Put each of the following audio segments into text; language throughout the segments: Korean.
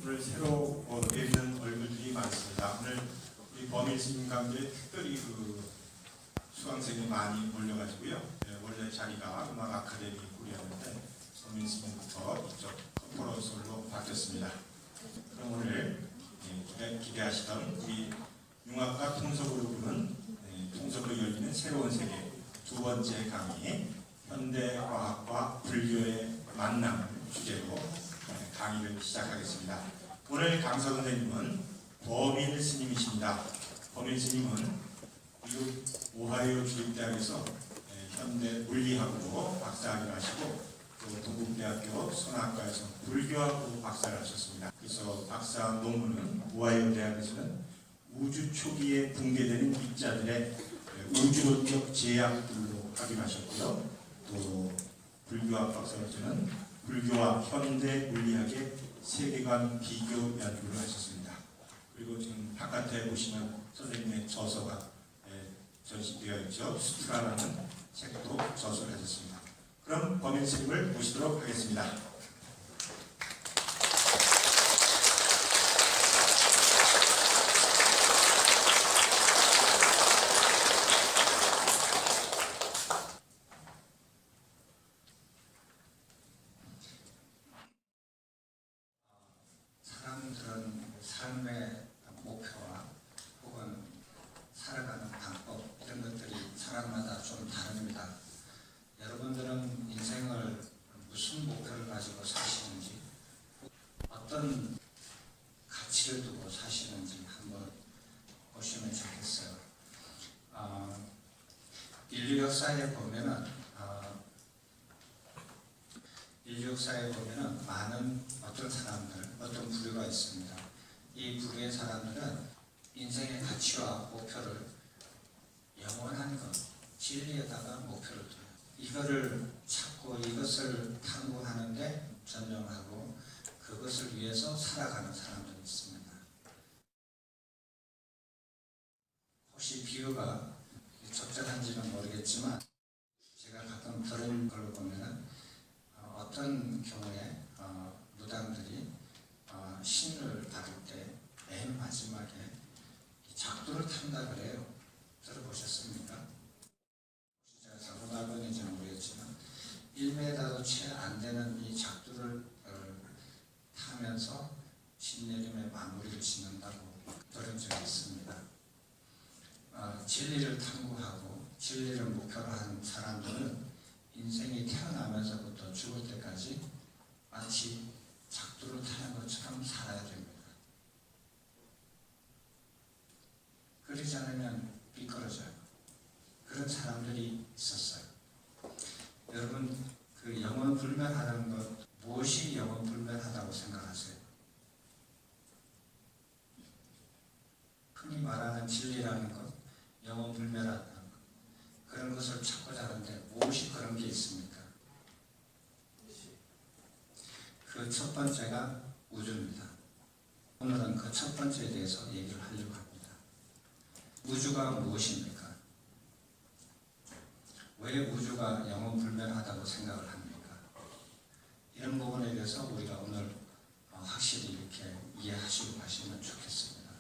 오늘 새로 뵙는 얼굴들이 많습니다. 오늘 우리 범일 스님 가운데 특별히 수강생이 많이 몰려가지고요. 원래 자리가 음악 아카데미 꿀이었는데 범일 스님부터 이쪽 컨퍼런스홀로 바뀌었습니다. 그럼 오늘 기대하시던 우리 융합과 통속으로 부른 통속으로 열리는 새로운 세계 두 번째 강의 현대과학과 불교의 만남 주제로 강의를 시작하겠습니다. 오늘 강사 선생님은 범일 스님이십니다. 범일 스님은 미국 오하이오 주립대학에서 현대 물리학으로 박사학위를 하시고 또 동국대학교 선학과에서 불교학으로 박사를 하셨습니다. 그래서 박사 논문은 오하이오 대학에서는 우주 초기에 붕괴되는 입자들의 우주론적 제약들로 학위하셨고요. 또 불교학 박사로서는 불교와 현대 물리학의 세계관 비교 연구를 하셨습니다. 그리고 지금 바깥에 보시면 선생님의 저서가 전시되어 있죠. 수트라라는 책도 저서를 하셨습니다. 그럼 범일 스님을 모시도록 하겠습니다. 사람들은 삶의 목표와 혹은 살아가는 방법 이런 것들이 사람마다 좀 다릅니다. 여러분들은 인생을 무슨 목표를 가지고 사시는지 어떤 가치를 두고 사시는지 한번 보시면 좋겠어요. 인류 역사에 보면은 많은 어떤 사람들, 어떤 부류가 있습니다. 이 부류의 사람들은 인생의 가치와 목표를 영원한 것, 진리에다가 목표를 둬요. 이거를 찾고 이것을 탐구하는데 전념하고 그것을 위해서 살아가는 사람들이 있습니다. 혹시 비유가 적절한지는 모르겠지만 제가 가끔 들은 걸 보면은 어떤 경우에 무당들이 신을 받을 때 맨 마지막에 작두를 탄다 그래요. 들어보셨습니까? 제가 잘못하는지는 모르겠지만 1m도 채 안 되는 이 작두를 타면서 신내림의 마무리를 짓는다고 들은 적이 있습니다. 진리를 탐구하고 진리를 목표로 하는 사람들은 인생이 태어나면서부터 죽을 때까지 마치 작두를 타는 것처럼 살아야 됩니다. 그러지 않으면 미끄러져요. 그런 사람들이 있었어요. 여러분, 그 영원불멸하다는 것, 무엇이 영원불멸하다고 생각하세요? 흔히 말하는 진리라는 것, 영원불멸하다는 것, 그런 것을 찾고자 하는데 무엇이 그런 게 있습니까? 그 첫 번째가 우주입니다. 오늘은 그 첫 번째에 대해서 얘기를 하려고 합니다. 우주가 무엇입니까? 왜 우주가 영원불멸하다고 생각을 합니까? 이런 부분에 대해서 우리가 오늘 확실히 이렇게 이해하시고 가시면 좋겠습니다.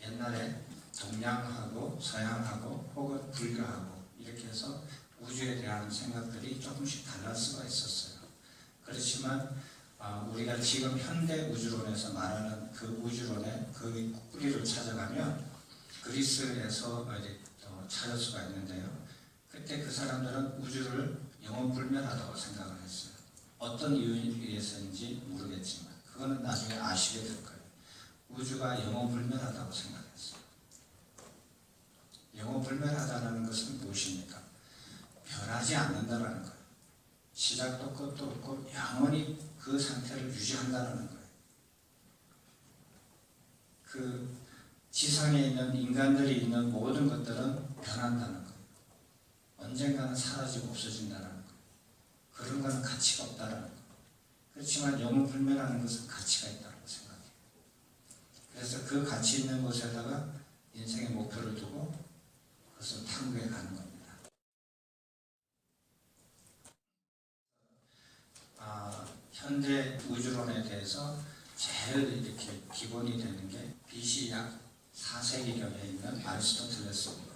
옛날에 동양하고 서양하고 혹은 불교하고 이렇게 해서 우주에 대한 생각들이 조금씩 달랄 수가 있었어요. 그렇지만 우리가 지금 현대 우주론에서 말하는 그 우주론의 그 뿌리를 찾아가면 그리스에서 찾을 수가 있는데요. 그때 그 사람들은 우주를 영원불멸하다고 생각을 했어요. 어떤 이유에 의해서인지 모르겠지만 그거는 나중에 아시게 될 거예요. 우주가 영원불멸하다고 생각했어요. 영원불멸하다는 것은 무엇입니까? 변하지 않는다는 거예요. 시작도 끝도 없고 영원히 그 상태를 유지한다는 거예요. 그 지상에 있는 인간들이 있는 모든 것들은 변한다는 거예요. 언젠가는 사라지고 없어진다는 거예요. 그런 거는 가치가 없다는 거예요. 그렇지만 영원불멸하는 것은 가치가 있다고 생각해요. 그래서 그 가치 있는 곳에다가 인생의 목표를 두고 그것을 탐구해 가는 겁니다. 현대 우주론에 대해서 제일 이렇게 기본이 되는 게 BC 약 4세기경에 있는 아리스토텔레스입니다.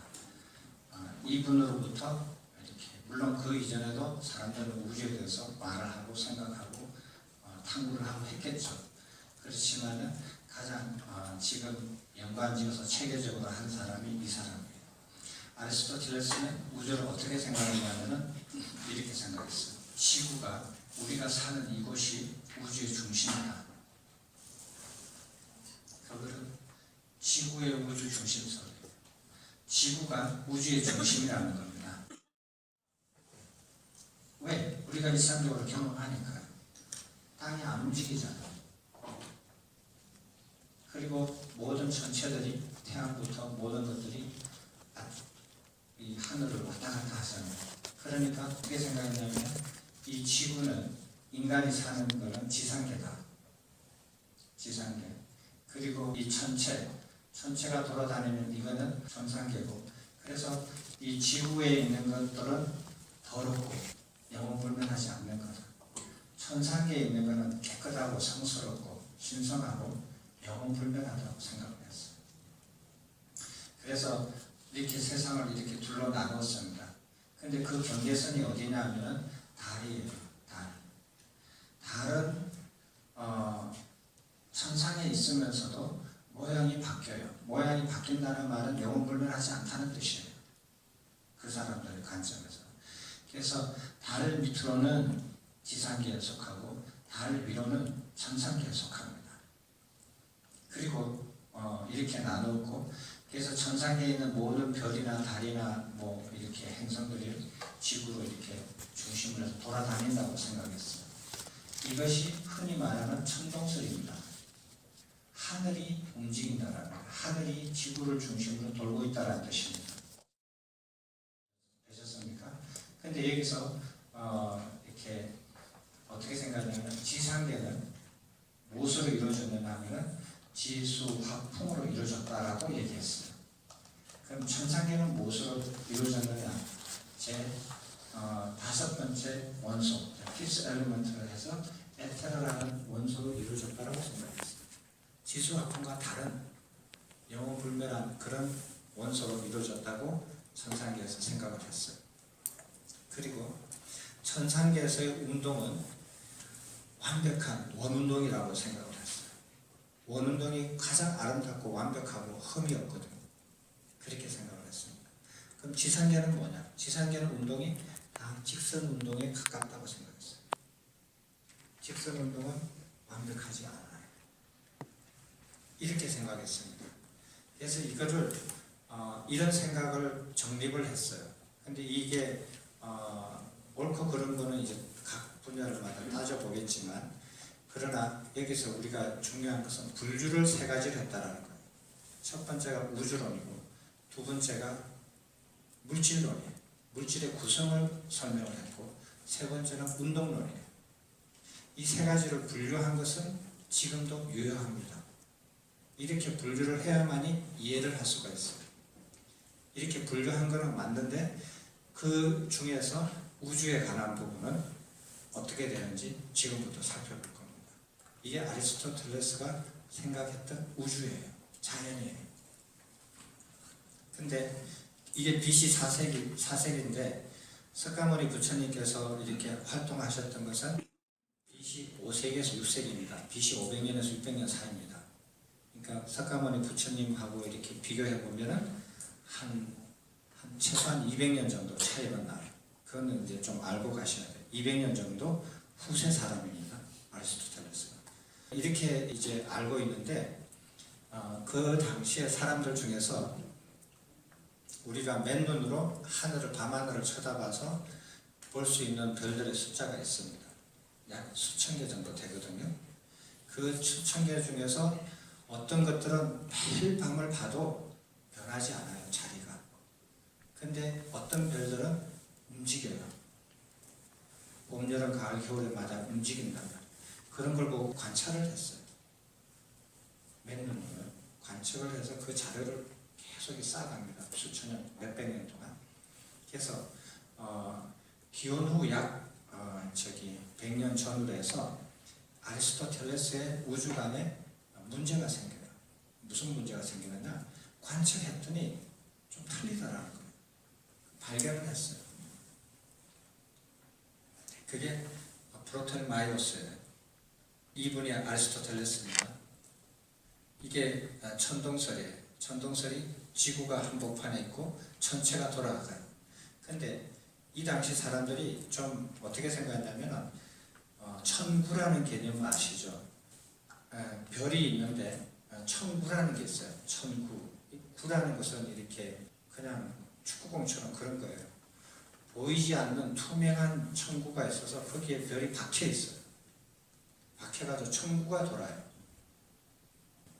이분으로부터 이렇게 물론 그 이전에도 사람들은 우주에 대해서 말을 하고 생각하고 탐구를 하고 했겠죠. 그렇지만 가장 지금 연관지어서 체계적으로 한 사람이 이 사람이에요. 아리스토텔레스는 우주를 어떻게 생각했냐면은 이렇게 생각했어요. 지구가 우리가 사는 이곳이 우주의 중심이다. 그거는 지구의 우주 중심설이에요. 지구가 우주의 중심이라는 겁니다. 왜? 우리가 일상적으로 경험하니까. 땅이 안 움직이잖아요. 그리고 모든 전체들이 태양부터 모든 것들이 이 하늘을 왔다 갔다 하잖아요. 그러니까 어떻게 생각했냐면 이 지구는 인간이 사는 거는 지상계다. 지상계. 그리고 이 전체가 돌아다니는 이거는 전상계고. 그래서 이 지구에 있는 것들은 더럽고 영원불변하지 않는 거다. 천상계에 있는 것은 깨끗하고 성스럽고 신성하고 영원불변하다고 생각을 했어요. 그래서 이렇게 세상을 이렇게 둘러 나눴습니다. 근데 그 경계선이 어디냐면 달이에요. 달은 천상에 있으면서도 모양이 바뀌어요. 모양이 바뀐다는 말은 영원불변하지 않다는 뜻이에요. 그 사람들의 관점에서. 그래서 달 밑으로는 지상계에 속하고 달 위로는 천상계에 속합니다. 그리고 이렇게 나누고 그래서 천상계에 있는 모든 별이나 달이나 뭐 이렇게 행성들이 지구로 이렇게 중심을 해서 돌아다닌다고 생각했어요. 이것이 흔히 말하는 천동설입니다. 하늘이 움직인다라는 거예요. 하늘이 지구를 중심으로 돌고 있다는 뜻입니다. 되셨습니까? 근데 여기서 이렇게 어떻게 생각하냐면 지상계는 무엇으로 이루어졌느냐 하면 지수, 화학, 풍으로 이루어졌다라고 얘기했어요. 그럼 천상계는 무엇으로 이루어졌느냐? 다섯 번째 원소, 피스 엘리먼트를 해서 에테르라는 원소로 이루어졌다라고 생각했어요. 지수, 화풍과 다른 영원불멸한 그런 원소로 이루어졌다고 천상계에서 생각을 했어요. 그리고 천상계에서의 운동은 완벽한 원운동이라고 생각을 했어요. 원운동이 가장 아름답고 완벽하고 흠이 없거든요. 그렇게 생각을 했습니다. 그럼 지상계는 뭐냐? 지상계는 운동이 다 직선 운동에 가깝다고 생각했어요. 직선 운동은 완벽하지 않아요. 이렇게 생각했습니다. 그래서 이거를 이런 생각을 정립을 했어요. 근데 이게 옳고 그른 거는 이제 각 분야를마다 따져보겠지만 그러나 여기서 우리가 중요한 것은 분류를 세 가지를 했다라는 거예요. 첫 번째가 우주론이고 두 번째가 물질론이에요. 물질의 구성을 설명을 했고 세 번째는 운동론이에요. 이 세 가지를 분류한 것은 지금도 유효합니다. 이렇게 분류를 해야만이 이해를 할 수가 있어요. 이렇게 분류한 거는 맞는데 그 중에서 우주에 관한 부분은 어떻게 되는지 지금부터 살펴볼 겁니다. 이게 아리스토텔레스가 생각했던 우주예요. 자연이에요. 근데 이게 BC 4세기인데 석가모니 부처님께서 이렇게 활동하셨던 것은 BC 5세기에서 6세기입니다. BC 500년에서 600년 사이입니다. 그러니까 석가모니 부처님하고 이렇게 비교해 보면은 한 최소한 200년 정도 차이가 나요. 그거는 이제 좀 알고 가셔야 돼요. 200년 정도 후세 사람입니다. 아리스토텔레스가. 이렇게 이제 알고 있는데 그 당시에 사람들 중에서 우리가 맨눈으로 밤하늘을 쳐다봐서 볼 수 있는 별들의 숫자가 있습니다. 약 수천 개 정도 되거든요. 그 수천 개 중에서 어떤 것들은 매일 밤을 봐도 변하지 않아요, 자리가. 근데 어떤 별들은 움직여요. 봄, 여름, 가을, 겨울에마다 움직인단 말이에요. 그런 걸 보고 관찰을 했어요. 맨눈으로 관측을 해서 그 자료를 계속 쌓아갑니다. 수천 년, 몇백 년 동안. 그래서 기원 후 약 100년 전으로 해서 아리스토텔레스의 우주관에 문제가 생겨요. 무슨 문제가 생기느냐? 관측했더니 좀 틀리더라는 거예요. 발견을 했어요. 그게 프로텔마이오스예요. 이분이 아리스토텔레스입니다. 이게 천동설이에요. 천동설이 지구가 한복판에 있고 전체가 돌아가요. 근데 이 당시 사람들이 좀 어떻게 생각했냐면 천구라는 개념 아시죠? 별이 있는데 천구라는 게 있어요. 천구. 구라는 것은 이렇게 그냥 축구공처럼 그런 거예요. 보이지 않는 투명한 천구가 있어서 거기에 별이 박혀 있어요. 박혀가지고 천구가 돌아요.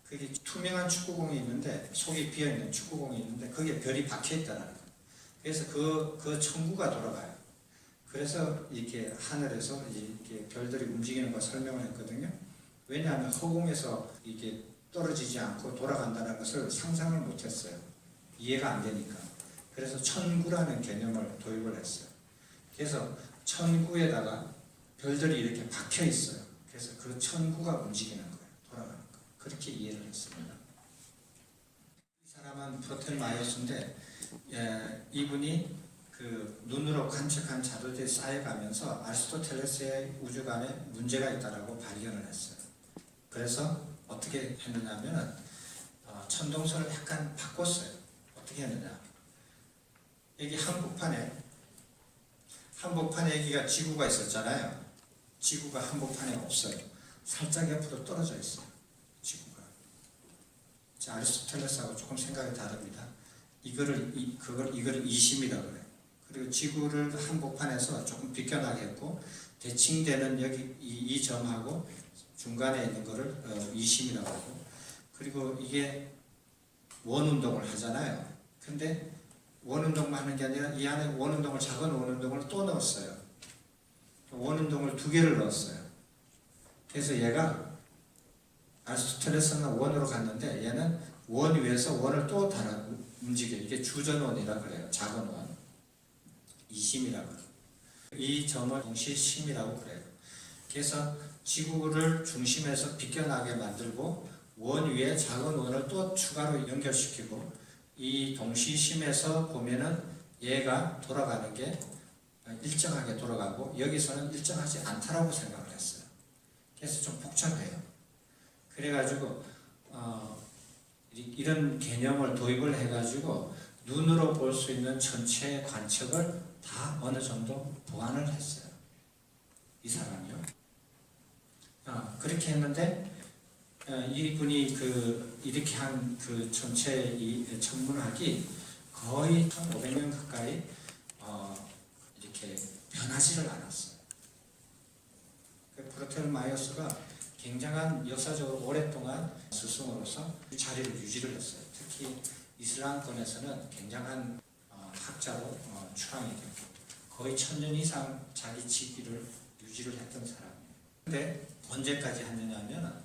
그게 투명한 축구공이 있는데 속이 비어있는 축구공이 있는데 거기에 별이 박혀 있다는 거예요. 그래서 그 천구가 돌아가요. 그래서 이렇게 하늘에서 이렇게 별들이 움직이는 걸 설명을 했거든요. 왜냐하면 허공에서 이게 떨어지지 않고 돌아간다는 것을 상상을 못했어요. 이해가 안 되니까. 그래서 천구라는 개념을 도입을 했어요. 그래서 천구에다가 별들이 이렇게 박혀 있어요. 그래서 그 천구가 움직이는 거예요. 돌아가는 거예요. 그렇게 이해를 했습니다. 이 사람은 프로텔마이오스인데 이분이 그 눈으로 관측한 자료들이 쌓여가면서 아리스토텔레스의 우주관에 문제가 있다라고 발견을 했어요. 그래서 어떻게 했느냐 하면 천동설을 약간 바꿨어요. 어떻게 했느냐? 여기 한복판에 여기가 지구가 있었잖아요. 지구가 한복판에 없어요. 살짝 옆으로 떨어져 있어요. 지구가. 자, 아리스토텔레스하고 조금 생각이 다릅니다. 이거를 이심이라고 그래요. 그리고 지구를 한복판에서 조금 비껴나게 했고 대칭되는 여기 이 점하고 중간에 있는 거를 이심이라고 하고, 그리고 이게 원운동을 하잖아요. 근데 원운동만 하는 게 아니라 이 안에 원운동을 작은 원운동을 또 넣었어요. 원운동을 2개를 넣었어요. 그래서 얘가 아리스토텔레스는 원으로 갔는데 얘는 원 위에서 원을 또 달아 움직여. 이게 주전원이라 그래요. 작은 원. 이심이라고 그래요. 이 점을 동시심이라고 그래요. 그래서 지구를 중심에서 비껴나게 만들고 원 위에 작은 원을 또 추가로 연결시키고, 이 동시심에서 보면은 얘가 돌아가는 게 일정하게 돌아가고 여기서는 일정하지 않다라고 생각을 했어요. 그래서 좀 복잡해요. 그래가지고 이런 개념을 도입을 해가지고 눈으로 볼 수 있는 전체의 관측을 다 어느 정도 보완을 했어요. 이 사람이요. 그렇게 했는데 이분이 이렇게 한 그 전체 이 천문학이 거의 1,500년 가까이 이렇게 변하지를 않았어요. 프로텔마이오스가 굉장한 역사적으로 오랫동안 스승으로서 자리를 유지를 했어요. 특히 이슬람권에서는 굉장한 학자로 추앙이 됐고 거의 1000년 이상 자기 직위를 유지를 했던 사람이에요. 근데 언제까지 했느냐 하면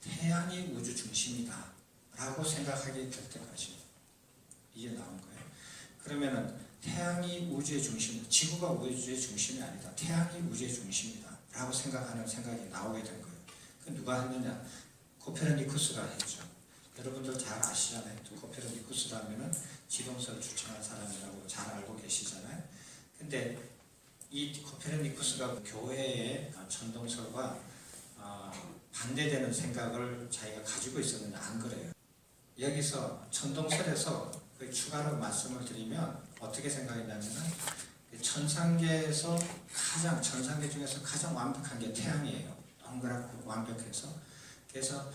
태양이 우주 중심이다 라고 생각하게 될 때까지 이게 나온 거예요. 그러면은 태양이 우주의 중심, 지구가 우주의 중심이 아니다. 태양이 우주의 중심이다 라고 생각하는 생각이 나오게 된 거예요. 그 누가 했느냐? 코페르니쿠스가 했죠. 여러분들 잘 아시잖아요. 코페르니쿠스라 하면은 지동설을 주창한 사람이라고 잘 알고 계시잖아요. 근데 이 코페르니쿠스가 교회의 천동설과 반대되는 생각을 자기가 가지고 있었는데 안 그래요. 여기서 천동설에서 추가로 말씀을 드리면 어떻게 생각했냐면은 천상계 중에서 가장 완벽한 게 태양이에요. 동그랗고 완벽해서. 그래서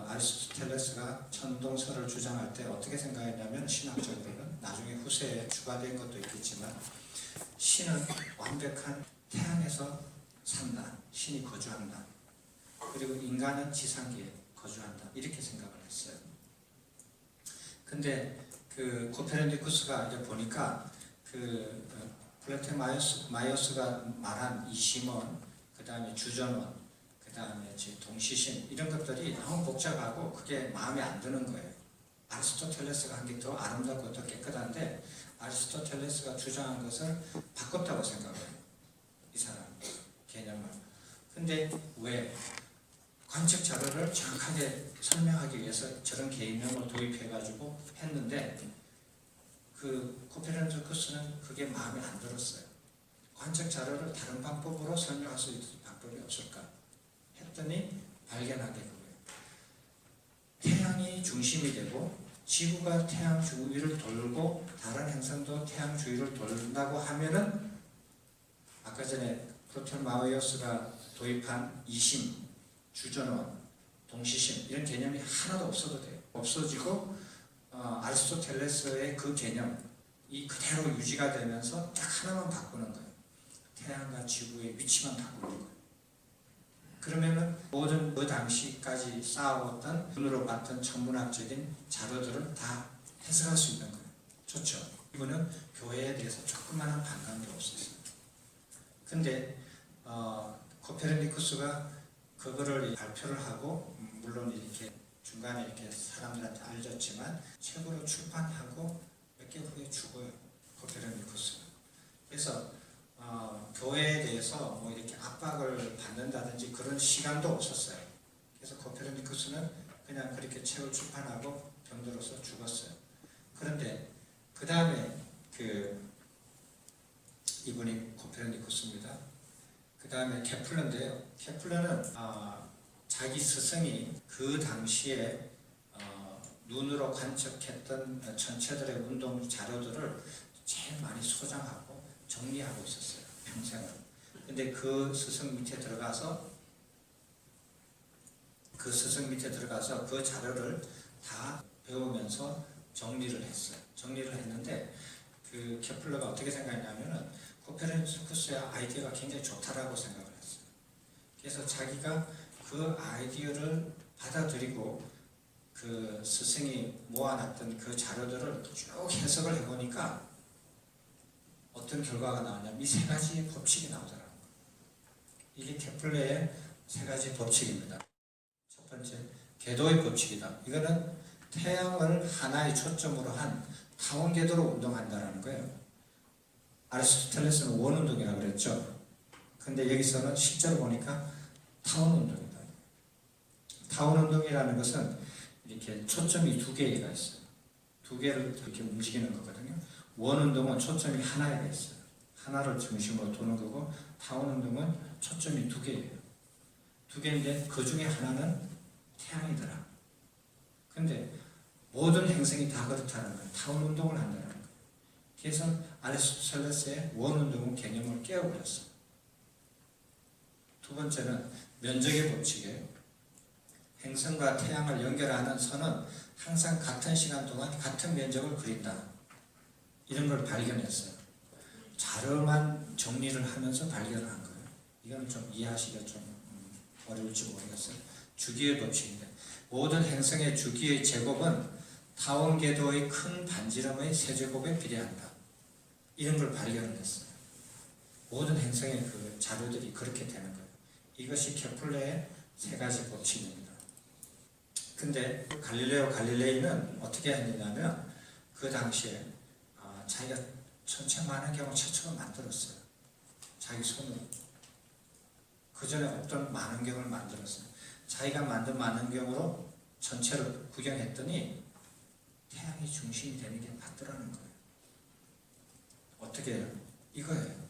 아리스토텔레스가 천동설을 주장할 때 어떻게 생각했냐면 신학적으로는 나중에 후세에 추가된 것도 있겠지만 신은 완벽한 태양에서 산다. 신이 거주한다. 그리고 인간은 지상계에 거주한다. 이렇게 생각을 했어요. 근데 코페르니쿠스가 이제 보니까 프로텔마이오스가 말한 이심원, 그 다음에 주전원, 그 다음에 동시심 이런 것들이 너무 복잡하고 그게 마음에 안 드는 거예요. 아리스토텔레스가 한 게 더 아름답고 더 깨끗한데 아리스토텔레스가 주장한 것을 바꿨다고 생각해요. 이 사람 개념을. 근데 왜 관측 자료를 정확하게 설명하기 위해서 저런 개인명을 도입해가지고 했는데 그 코페르니쿠스는 그게 마음에 안 들었어요. 관측 자료를 다른 방법으로 설명할 수 있는 방법이 없을까 했더니 발견하게 그거예요. 태양이 중심이 되고 지구가 태양 주위를 돌고 다른 행성도 태양 주위를 돌린다고 하면은 아까 전에 프토마이오스가 도입한 이심, 주전원, 동시심 이런 개념이 하나도 없어도 돼요. 없어지고 아리스토텔레스의 그 개념이 그대로 유지가 되면서 딱 하나만 바꾸는 거예요. 태양과 지구의 위치만 바꾸는 거예요. 그러면은 모든 그 당시까지 쌓아왔던 눈으로 봤던 천문학적인 자료들을 다 해석할 수 있는 거예요. 좋죠. 이분은 교회에 대해서 조그마한 반감도 없었어요. 근데 코페르니쿠스가 그거를 발표를 하고 물론 이렇게 중간에 이렇게 사람들한테 알렸지만 책으로 출판하고 몇 개 후에 죽어요. 코페르니쿠스가. 그래서 교회에 대해서 뭐 이렇게 압박을 받는다든지 그런 시간도 없었어요. 그래서 코페르니쿠스는 그냥 그렇게 책을 출판하고 병들어서 죽었어요. 그런데 그 다음에 이분이 코페르니쿠스입니다. 그 다음에 케플러인데요. 케플러는 자기 스승이 그 당시에 눈으로 관측했던 천체들의 운동 자료들을 제일 많이 소장하고 정리하고 있었어요. 평생을. 근데 그 스승 밑에 들어가서 그 자료를 다 배우면서 정리를 했어요. 정리를 했는데 그 케플러가 어떻게 생각했냐면은 코페르니쿠스의 아이디어가 굉장히 좋다라고 생각을 했어요. 그래서 자기가 그 아이디어를 받아들이고 그 스승이 모아놨던 그 자료들을 쭉 해석을 해보니까 어떤 결과가 나왔냐면 이 세 가지 법칙이 나오더라고요. 이게 케플러의 세 가지 법칙입니다. 첫 번째, 궤도의 법칙이다. 이거는 태양을 하나의 초점으로 한 타원 궤도로 운동한다는 거예요. 아리스토텔레스는 원운동이라고 그랬죠. 근데 여기서는 실제로 보니까 타원 운동이다. 타원 운동이라는 것은 이렇게 초점이 두 개가 있어요. 두 개를 이렇게 움직이는 거거든요. 원 운동은 초점이 하나가 있어요. 하나를 중심으로 도는 거고 타원 운동은 초점이 두 개예요. 두 개인데 그 중에 하나는 태양이더라. 근데 모든 행성이 다 그렇다는 거예요. 타원 운동을 한다는 거예요. 그래서 아리스토텔레스의 원 운동은 개념을 깨어버렸어요. 두 번째는 면적의 법칙이에요. 행성과 태양을 연결하는 선은 항상 같은 시간 동안 같은 면적을 그린다. 이런 걸 발견했어요. 자료만 정리를 하면서 발견을 한 거예요. 이건 좀 이해하시기가 좀 어려울지 모르겠어요. 주기의 법칙인데 모든 행성의 주기의 제곱은 타원 궤도의 큰 반지름의 세제곱에 비례한다. 이런 걸 발견을 했어요. 모든 행성의 그 자료들이 그렇게 되는 거예요. 이것이 케플러의 세 가지 법칙입니다. 근데 갈릴레오 갈릴레이는 어떻게 했느냐면 그 당시에 자기가 천체 만원경을 최초로 만들었어요. 자기 손으로. 그 전에 없던 만원경을 만들었어요. 자기가 만든 만원경으로 전체를 구경했더니 태양이 중심이 되는 게 맞더라는 거예요. 어떻게 해요? 이거예요.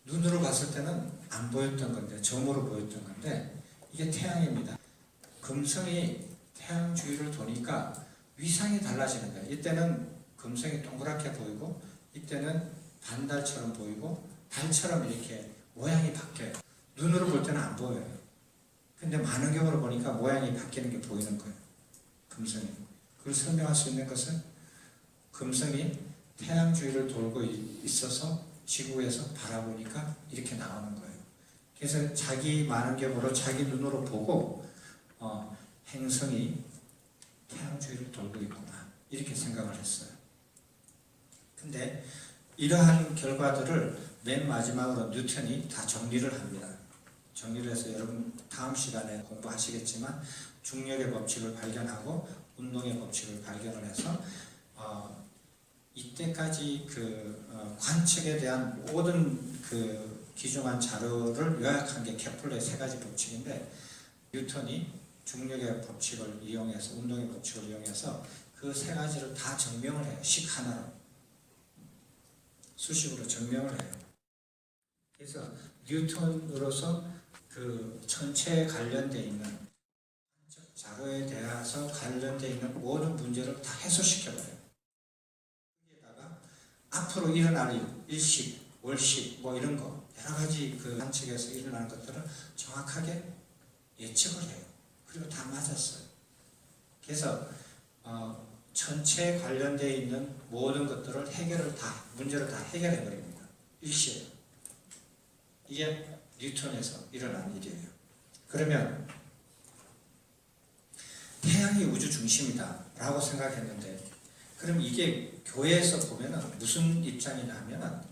눈으로 봤을 때는 안 보였던 건데, 점으로 보였던 건데 이게 태양입니다. 금성이 태양 주위를 도니까 위상이 달라지는 거예요. 이때는 금성이 동그랗게 보이고 이때는 반달처럼 보이고 달처럼 이렇게 모양이 바뀌어요. 눈으로 볼 때는 안 보여요. 근데 만원경으로 보니까 모양이 바뀌는 게 보이는 거예요. 금성이. 그걸 설명할 수 있는 것은 금성이 태양 주위를 돌고 있어서 지구에서 바라보니까 이렇게 나오는 거예요. 그래서 자기 만원경으로 자기 눈으로 보고 행성이 태양 주위를 돌고 있구나 이렇게 생각을 했어요. 근데 이러한 결과들을 맨 마지막으로 뉴턴이 다 정리를 합니다. 정리를 해서 여러분 다음 시간에 공부하시겠지만 중력의 법칙을 발견하고 운동의 법칙을 발견을 해서 이때까지 관측에 대한 모든 귀중한 자료를 요약한 게 케플러의 세 가지 법칙인데, 뉴턴이 중력의 법칙을 이용해서, 운동의 법칙을 이용해서 그 세 가지를 다 증명을 해요. 식 하나로. 수식으로 증명을 해요. 그래서 뉴턴으로서 그 천체에 관련되어 있는 자료에 대해서 관련되어 있는 모든 문제를 다 해소시켜버려요. 여기에다가 앞으로 일어날 일식, 월식 뭐 이런 거 여러 가지 그 관측에서 일어나는 것들을 정확하게 예측을 해요. 그리고 다 맞았어요. 그래서 천체에 관련되어 있는 모든 것들을 문제를 다 해결해 버립니다. 일시에. 이게 뉴턴에서 일어난 일이에요. 그러면 태양이 우주 중심이다 라고 생각했는데, 그럼 이게 교회에서 보면 무슨 입장이냐 하면,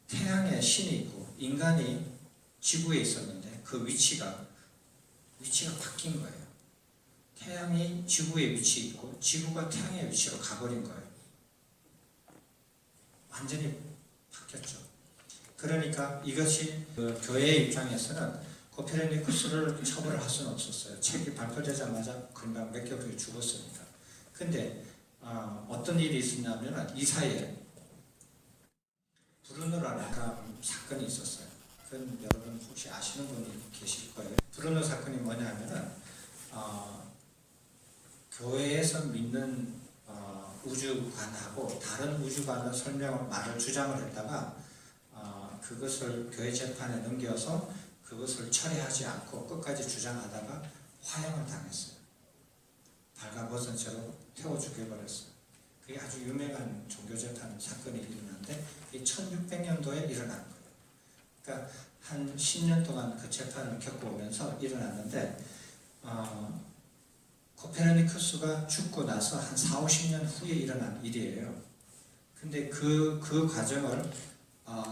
태양에 신이 있고 인간이 지구에 있었는데 그 위치가 바뀐 거예요. 태양이 지구에 위치해 있고 지구가 태양의 위치로 가버린 거예요. 완전히 바뀌었죠. 그러니까 이것이 그 교회의 입장에서는 코페르니쿠스를 처벌을 할 수는 없었어요. 책이 발표되자마자 금방 몇 개월 후에 죽었습니다. 근데 어떤 일이 있었냐면, 이 사이에 브루노라는 사건이 있었어요. 그건 여러분 혹시 아시는 분이 계실 거예요. 브루노 사건이 뭐냐면은 교회에서 믿는 우주관하고 다른 우주관을 말을 주장을 했다가 그것을 교회 재판에 넘겨서 그것을 처리하지 않고 끝까지 주장하다가 화형을 당했어요. 발가벗은 채로 태워 죽여버렸어요. 그게 아주 유명한 종교재판 사건이 일어났는데, 이게 1600년도에 일어난 거예요. 그러니까 한 10년 동안 그 재판을 겪어오면서 일어났는데, 코페르니쿠스가 죽고 나서 한 4, 50년 후에 일어난 일이에요. 근데 그 과정을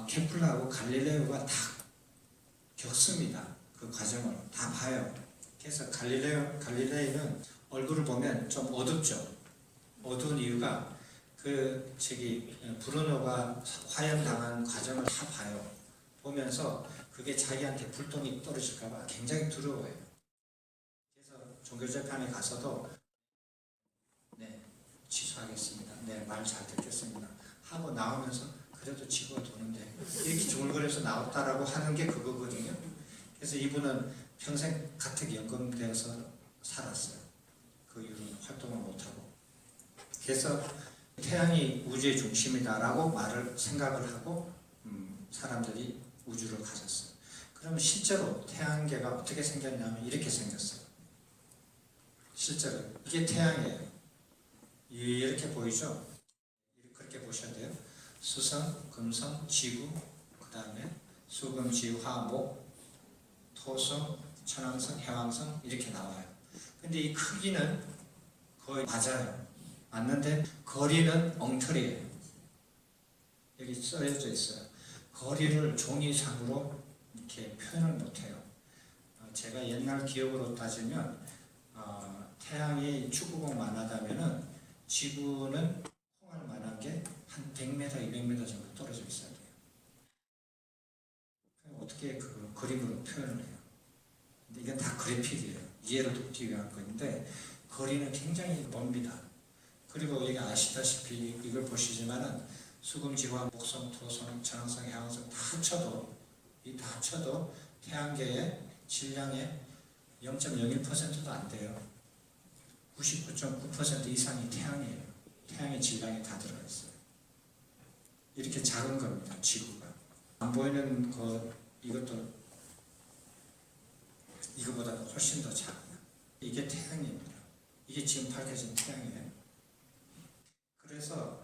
케플러하고 갈릴레오가 다 겪습니다. 그 과정을 다 봐요. 그래서 갈릴레이는 얼굴을 보면 좀 어둡죠. 어두운 이유가 브루노가 화형당한 과정을 다 봐요. 보면서 그게 자기한테 불똥이 떨어질까봐 굉장히 두려워해요. 그래서 종교재판에 가서도 취소하겠습니다. 말 잘 듣겠습니다. 하고 나오면서 그래도 지구가 도는데 이렇게 중얼거려서 나왔다라고 하는 게 그거거든요. 그래서 이분은 평생 가택 연금되어서 살았어요. 그 이후로는 활동을 못하고. 그래서 태양이 우주의 중심이다라고 생각을 하고 사람들이 우주를 가졌어요. 그러면 실제로 태양계가 어떻게 생겼냐면 이렇게 생겼어요. 실제로 이게 태양이에요. 이렇게 보이죠? 그렇게 보셔야 돼요. 수성, 금성, 지구, 그 다음에 수금, 지구, 화, 목, 토성, 천왕성, 해왕성 이렇게 나와요. 근데 이 크기는 거의 맞아요. 맞는데 거리는 엉터리예요. 여기 써져 있어요. 거리를 종이상으로 이렇게 표현을 못해요. 제가 옛날 기억으로 따지면 태양이 축구공만 하다면은 지구는 콩알 만한 게 한 100m, 200m 정도 떨어져 있어야 돼요. 어떻게 그 그림으로 표현을 해요? 근데 이건 다 그래픽이에요. 이해를 돕기 위한 건데 거리는 굉장히 멉니다. 그리고 여기 아시다시피 이걸 보시지만은 수금지와 목성, 토성, 천왕성, 해왕성 다 합쳐도 태양계의 질량의 0.01%도 안 돼요. 99.9% 이상이 태양이에요. 태양의 질량이 다 들어가 있어요. 이렇게 작은 겁니다. 지구가. 안 보이는 이것도 이거보다 훨씬 더 작아요. 이게 태양입니다. 이게 지금 밝혀진 태양이에요. 그래서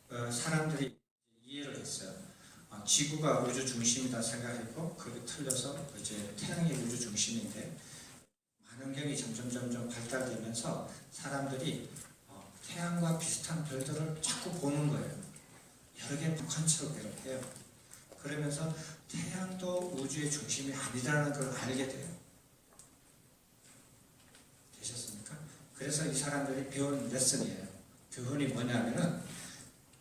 사람들이 이해를 했어요. 지구가 우주 중심이다 생각했고 그게 틀려서 이제 태양이 우주 중심인데, 만원경이 점점 발달되면서 사람들이 태양과 비슷한 별들을 자꾸 보는 거예요. 여러 개 관측을 해요. 그러면서 태양도 우주의 중심이 아니라는 걸 알게 돼요. 되셨습니까? 그래서 이 사람들이 배운 레슨이에요. 교훈이 뭐냐면은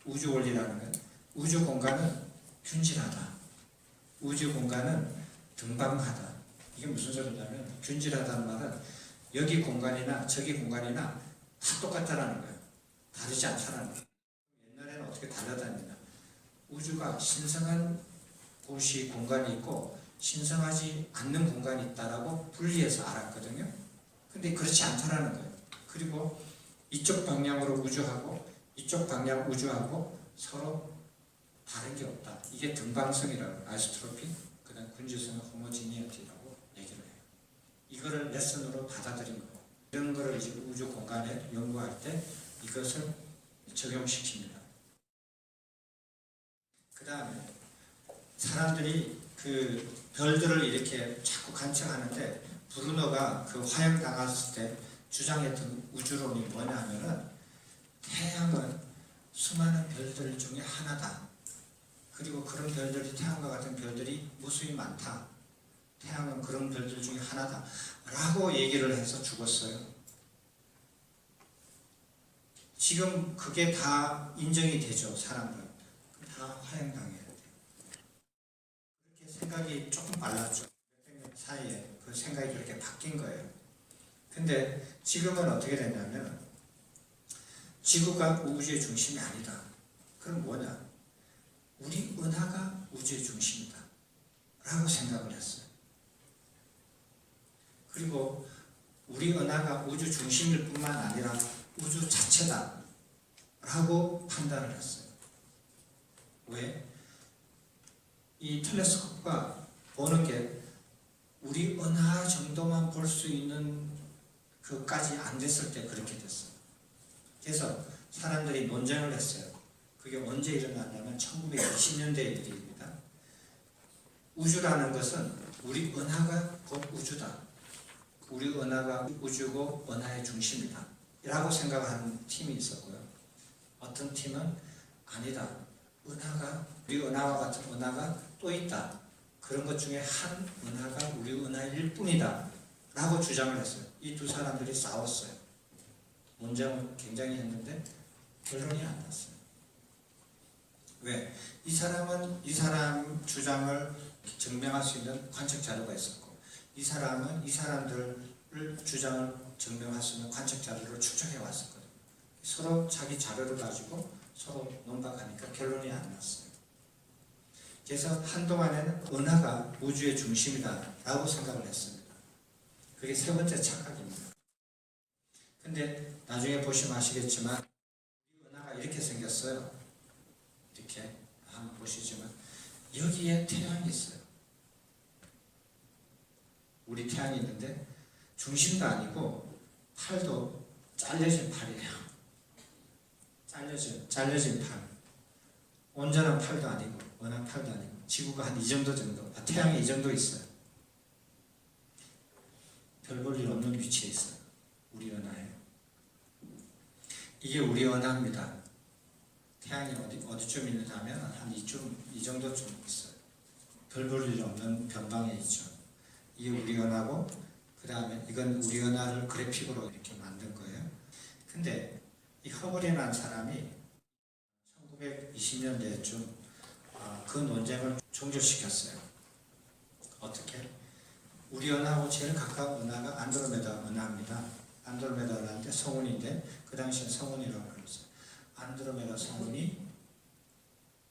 우주 원리라는 건 우주 공간은 균질하다. 우주 공간은 등방하다. 이게 무슨 소리냐면 균질하다는 말은 여기 공간이나 저기 공간이나 다 똑같다라는 거예요. 다르지 않다라는 거예요. 옛날에는 어떻게 달라다니냐. 우주가 신성한 곳이 공간이 있고 신성하지 않는 공간이 있다라고 분리해서 알았거든요. 근데 그렇지 않다라는 거예요. 그리고 이쪽 방향으로 우주하고 이쪽 방향 우주하고 서로 다른 게 없다. 이게 등방성이라고 아이소트로피, 그다음 군주성은 호모지니어티라고 얘기를 해요. 이거를 레슨으로 받아들인 거고 이런 거를 이제 우주 공간에 연구할 때 이것을 적용시킵니다. 그 다음에 사람들이 그 별들을 이렇게 자꾸 관측하는데 브루노가 그 화형당했을 때 주장했던 우주론이 뭐냐 하면은 태양은 수많은 별들 중에 하나다. 그리고 그런 별들이 태양과 같은 별들이 무수히 많다. 태양은 그런 별들 중에 하나다. 라고 얘기를 해서 죽었어요. 지금 그게 다 인정이 되죠. 사람들. 다 화형당해야 돼요. 그렇게 생각이 조금 빨랐죠. 몇백 년 사이에 그 생각이 그렇게 바뀐 거예요. 근데 지금은 어떻게 됐냐면 지구가 우주의 중심이 아니다. 그럼 뭐냐? 우리 은하가 우주의 중심이다. 라고 생각을 했어요. 그리고 우리 은하가 우주 중심일 뿐만 아니라 우주 자체다. 라고 판단을 했어요. 왜? 이 텔레스코프가 보는 게 우리 은하 정도만 볼 수 있는 그까지 안 됐을 때 그렇게 됐어요. 그래서 사람들이 논쟁을 했어요. 그게 언제 일어났냐면 1920년대의 일입니다. 우주라는 것은 우리 은하가 곧 우주다. 우리 은하가 우주고 은하의 중심이다. 라고 생각하는 팀이 있었고요. 어떤 팀은 아니다. 은하가 우리 은하와 같은 은하가 또 있다. 그런 것 중에 한 은하가 우리 은하일 뿐이다. 라고 주장을 했어요. 이 두 사람들이 싸웠어요. 논쟁을 굉장히 했는데 결론이 안 났어요. 왜? 이 사람은 이 사람 주장을 증명할 수 있는 관측 자료가 있었고 이 사람은 이 사람들을 주장을 증명할 수 있는 관측 자료를 축적해 왔었거든요. 서로 자기 자료를 가지고 서로 논박하니까 결론이 안 났어요. 그래서 한동안에는 은하가 우주의 중심이다 라고 생각을 했습니다. 그게 세 번째 착각입니다. 근데 나중에 보시면 아시겠지만 이 은하가 이렇게 생겼어요. 이렇게 한번 보시지만 여기에 태양이 있어요. 우리 태양이 있는데 중심도 아니고 팔도 잘려진 팔이에요. 잘려진 팔. 온전한 팔도 아니고 원한 팔도 아니고 지구가 한 이 정도 태양이 이 정도 있어요. 별 볼 일 없는 위치에 있어요. 우리 은하에. 이게 우리 은하입니다. 태양이 어디쯤 있느냐면 한 이 정도쯤 있어요. 별 볼 일 없는 변방에 있죠. 이게 우리 은하고 그 다음에 이건 우리 은하를 그래픽으로 이렇게 만든 거예요. 근데 이 허블이라는 사람이 1920년대쯤 그 논쟁을 종결시켰어요. 어떻게? 우리 은하하고 제일 가까운 은하가 안드로메다 은하입니다. 안드로메다 은하인데 성운인데 그 당시엔 성운이라고 그랬어요. 안드로메다 성운이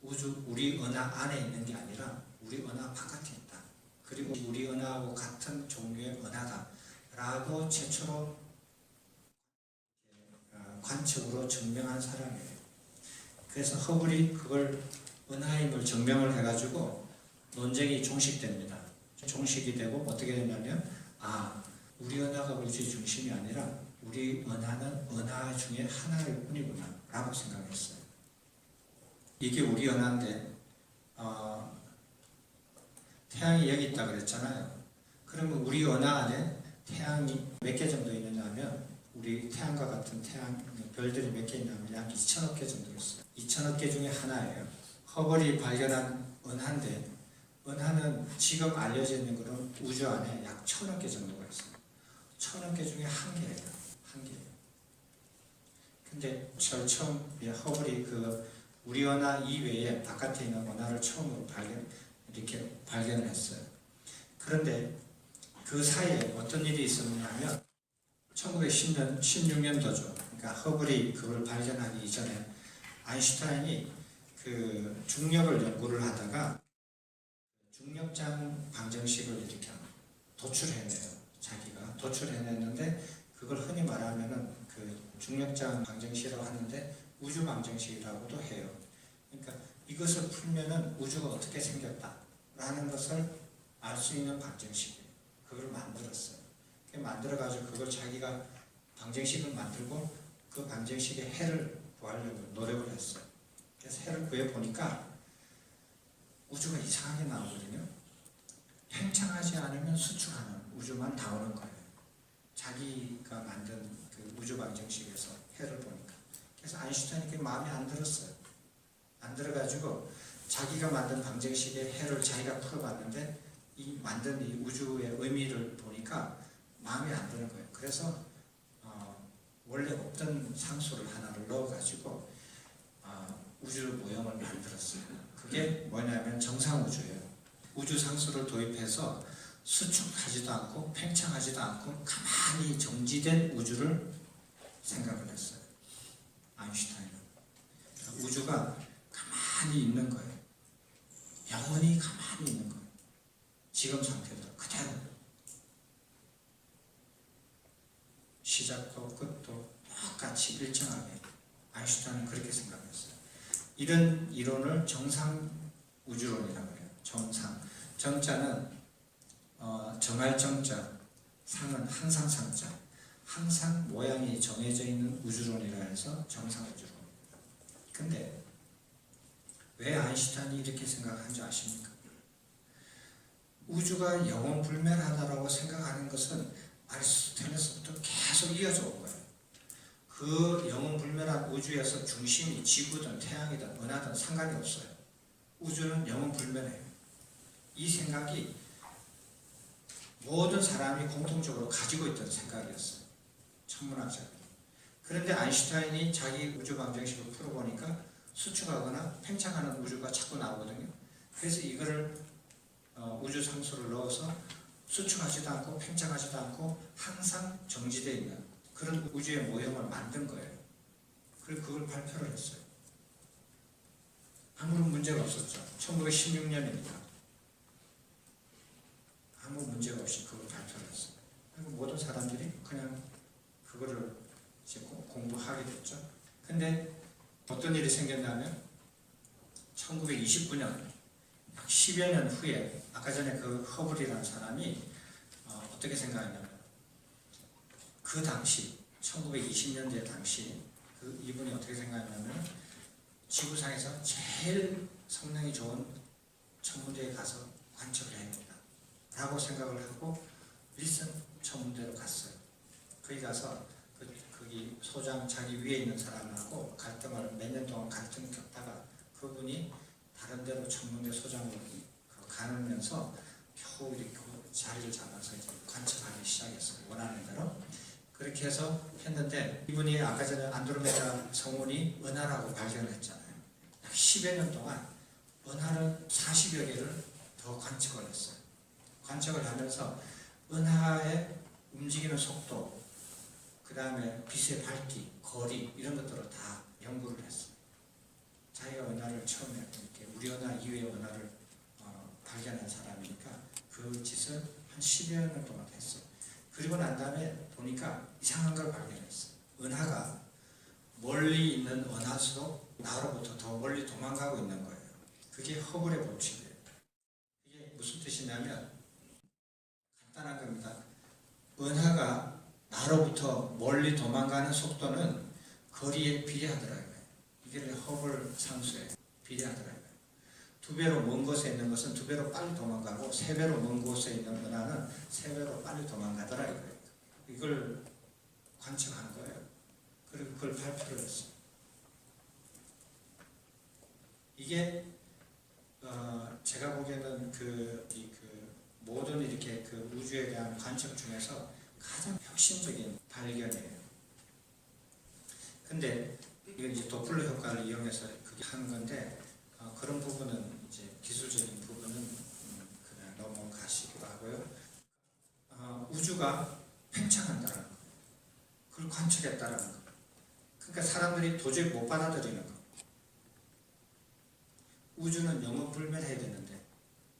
우리 은하 안에 있는 게 아니라 우리 은하 바깥에 있다. 그리고 우리 은하하고 같은 종류의 은하다. 라고 최초로 관측으로 증명한 사람이에요. 그래서 허블이 그걸 은하임을 증명을 해가지고 논쟁이 종식됩니다. 종식이 되고 어떻게 되냐면 우리 은하가 우주의 중심이 아니라 우리 은하는 은하 중에 하나일 뿐이구나 라고 생각했어요. 이게 우리 은하인데 태양이 여기 있다 그랬잖아요. 그러면 우리 은하 안에 태양이 몇 개 정도 있느냐 하면 우리 태양과 같은 별들이 몇 개 있냐면 약 2천억 개 정도 있어요. 2천억 개 중에 하나예요. 허블이 발견한 은하인데 은하는 지금 알려져 있는 것은 우주 안에 약 1,000억 개 정도가 있어요. 1,000억 개 중에 한 개예요. 한 개. 근데 처음 허블이 우리 은하 이외에 바깥에 있는 은하를 처음으로 이렇게 발견을 했어요. 그런데 그 사이에 어떤 일이 있었냐면 1910년, 16년도죠. 그러니까 허블이 그걸 발견하기 이전에 아인슈타인이 그 중력을 연구를 하다가 중력장 방정식을 이렇게 도출해내요. 자기가 도출해냈는데 그걸 흔히 말하면은 그 중력장 방정식이라고 하는데 우주 방정식이라고도 해요. 그러니까 이것을 풀면은 우주가 어떻게 생겼다라는 것을 알 수 있는 방정식이에요. 그걸 만들었어요. 만들어가지고 그걸 자기가 방정식을 만들고 그 방정식의 해를 구하려고 노력을 했어요. 그래서 해를 구해보니까 우주가 이상하게 나오거든요. 팽창하지 않으면 수축하는 우주만 나오는 거예요. 자기가 만든 그 우주 방정식에서 해를 보니까. 그래서 아인슈타인이 그게 마음에 안 들었어요. 안 들어가지고 자기가 만든 방정식의 해를 자기가 풀어봤는데 이 만든 이 우주의 의미를 보니까 마음에 안 드는 거예요. 그래서 원래 없던 상수를 하나를 넣어가지고 우주 모형을 만들었어요. 그게 뭐냐면 정상우주예요. 우주 상수를 도입해서 수축하지도 않고 팽창하지도 않고 가만히 정지된 우주를 생각을 했어요. 아인슈타인은. 우주가 가만히 있는 거예요. 영원히 가만히 있는 거예요. 지금 상태대로 그대로. 시작도 끝도 똑같이 일정하게. 아인슈타인은 그렇게 생각했어요. 이런 이론을 정상우주론이라고 해요. 정상. 정자는 정할 정자, 상은 항상 상자. 항상 모양이 정해져 있는 우주론이라 해서 정상우주론. 근데 왜 아인슈타인이 이렇게 생각한 줄 아십니까? 우주가 영원불멸하다라고 생각하는 것은 아리스토텔레스부터 계속 이어져 온 거예요. 그 영원불멸한 우주에서 중심이 지구든 태양이든 은하든 상관이 없어요. 우주는 영원불멸해요. 이 생각이 모든 사람이 공통적으로 가지고 있던 생각이었어요. 천문학자들이. 그런데 아인슈타인이 자기 우주 방정식을 풀어보니까 수축하거나 팽창하는 우주가 자꾸 나오거든요. 그래서 이거를 우주 상수를 넣어서 수축하지도 않고 팽창하지도 않고 항상 정지되어 있는 그런 우주의 모형을 만든 거예요. 그리고 그걸 발표를 했어요. 아무런 문제가 없었죠. 1916년입니다. 아무 문제가 없이 그걸 발표를 했어요. 그리고 모든 사람들이 그냥 그거를 이제 공부하게 됐죠. 근데 어떤 일이 생겼냐면 1929년 약 10여 년 후에 아까 전에 그 허블이라는 사람이 어떻게 생각했냐면 그 당시 1920년대 당시 그 이분이 어떻게 생각했냐면 지구상에서 제일 성능이 좋은 천문대에 가서 관측을 해야 된다 라고 생각을 하고 윌슨 천문대로 갔어요. 거기 가서 거기 소장 자기 위에 있는 사람하고 갈등을 몇 년 동안 갈등을 겪다가 그분이 다른 데로 천문대 소장으로 가면서 겨우 이렇게 자리를 잡아서 이제 관측하기 시작했어요. 원하는 대로. 그렇게 해서 했는데 이분이 아까 전에 안드로메다 성운이 은하라고 발견을 했잖아요. 약 10여 년 동안 은하를 40여 개를 더 관측을 했어요. 관측을 하면서 은하의 움직이는 속도, 그 다음에 빛의 밝기, 거리 이런 것들을 다 연구를 했어요. 자기가 은하를 처음에 이렇게 우리 은하 이외의 은하를 발견한 사람이니까 그 짓을 한 10여 년 동안 했어요. 그리고 난 다음에 보니까 이상한 걸 발견했어요. 은하가 멀리 있는 은하수도 나로부터 더 멀리 도망가고 있는 거예요. 그게 허블의 법칙이에요. 이게 무슨 뜻이냐면 간단한 겁니다. 은하가 나로부터 멀리 도망가는 속도는 거리에 비례하더라고요. 이게 허블 상수에 비례하더라고요. 2배로 먼 곳에 있는 것은 2배로 빨리 도망가고 3배로 먼 곳에 있는 은하는 3배로 빨리 도망가더라고요. 이걸 관측한 거예요. 그리고 그걸 발표를 했어요. 이게 제가 보기에는 모든 이렇게 그 우주에 대한 관측 중에서 가장 혁신적인 발견이에요. 근데 이건 이제 도플러 효과를 이용해서 그게 하는 건데 그런 부분은 이제 기술적인 부분은 뭐 가시기도 하고요. 우주가 팽창한다는 거, 그걸 관측했다는 거. 그러니까 사람들이 도저히 못 받아들이는 거. 우주는 영원불멸해야 되는데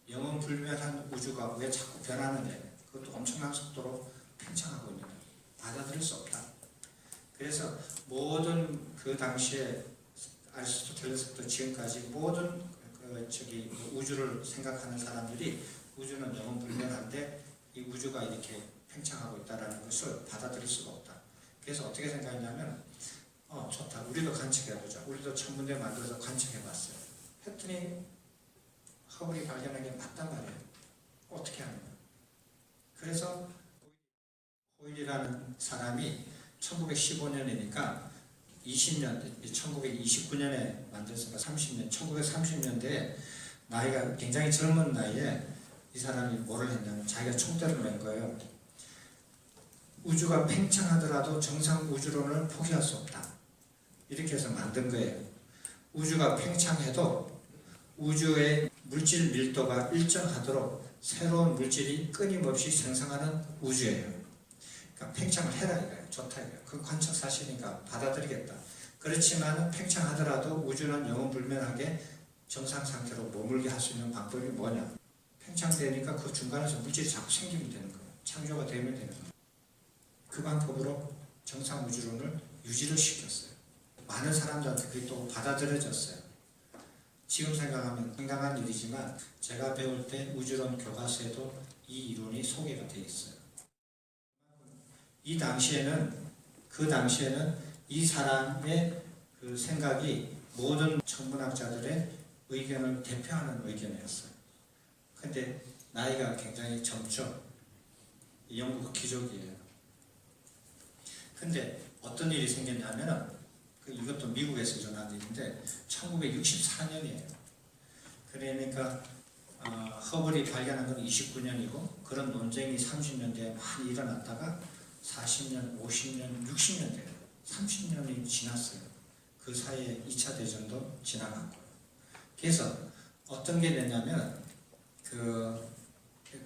영원불멸한 우주가 왜 자꾸 변하느냐. 그것도 엄청난 속도로 팽창하고 있는 거. 받아들일 수 없다. 그래서 모든 그 당시에 아리스토텔레스부터 지금까지 모든 우주를 생각하는 사람들이 우주는 영원불멸한데 이 우주가 이렇게 팽창하고 있다는 것을 받아들일 수가 없다. 그래서 어떻게 생각했냐면 좋다. 우리도 관측해보자. 우리도 천문대 만들어서 관측해봤어요. 했더니 허블이 발견한 게 맞단 말이에요. 어떻게 하느냐. 그래서 호일이라는 사람이 1915년이니까 20년, 1929년에 만들었으니까 30년, 1930년대에 나이가 굉장히 젊은 나이에 이 사람이 뭐를 했냐면 자기가 총대를 낸 거예요. 우주가 팽창하더라도 정상 우주론을 포기할 수 없다. 이렇게 해서 만든 거예요. 우주가 팽창해도 우주의 물질 밀도가 일정하도록 새로운 물질이 끊임없이 생성하는 우주예요. 그러니까 팽창을 해라 이거예요. 좋다 이거예요. 그 관측 사실이니까 받아들이겠다. 그렇지만 팽창하더라도 우주는 영원불멸하게 정상 상태로 머물게 할 수 있는 방법이 뭐냐. 팽창되니까 그 중간에서 물질이 자꾸 생기면 되는 거예요. 창조가 되면 되는 거예요. 그 방법으로 정상 우주론을 유지를 시켰어요. 많은 사람들한테 그게 또 받아들여졌어요. 지금 생각하면 상당한 일이지만 제가 배울 때 우주론 교과서에도 이 이론이 소개가 되어 있어요. 그 당시에는 이 사람의 그 생각이 모든 천문학자들의 의견을 대표하는 의견이었어요. 근데 나이가 굉장히 젊죠. 영국 귀족이에요. 근데 어떤 일이 생겼냐면 이것도 미국에서 일어난 일인데 1964년이에요. 그러니까 허블이 발견한 건 29년이고 그런 논쟁이 30년대에 많이 일어났다가 40년, 50년, 60년 돼요. 30년이 지났어요. 그 사이에 2차 대전도 지나갔고요. 그래서 어떤 게 됐냐면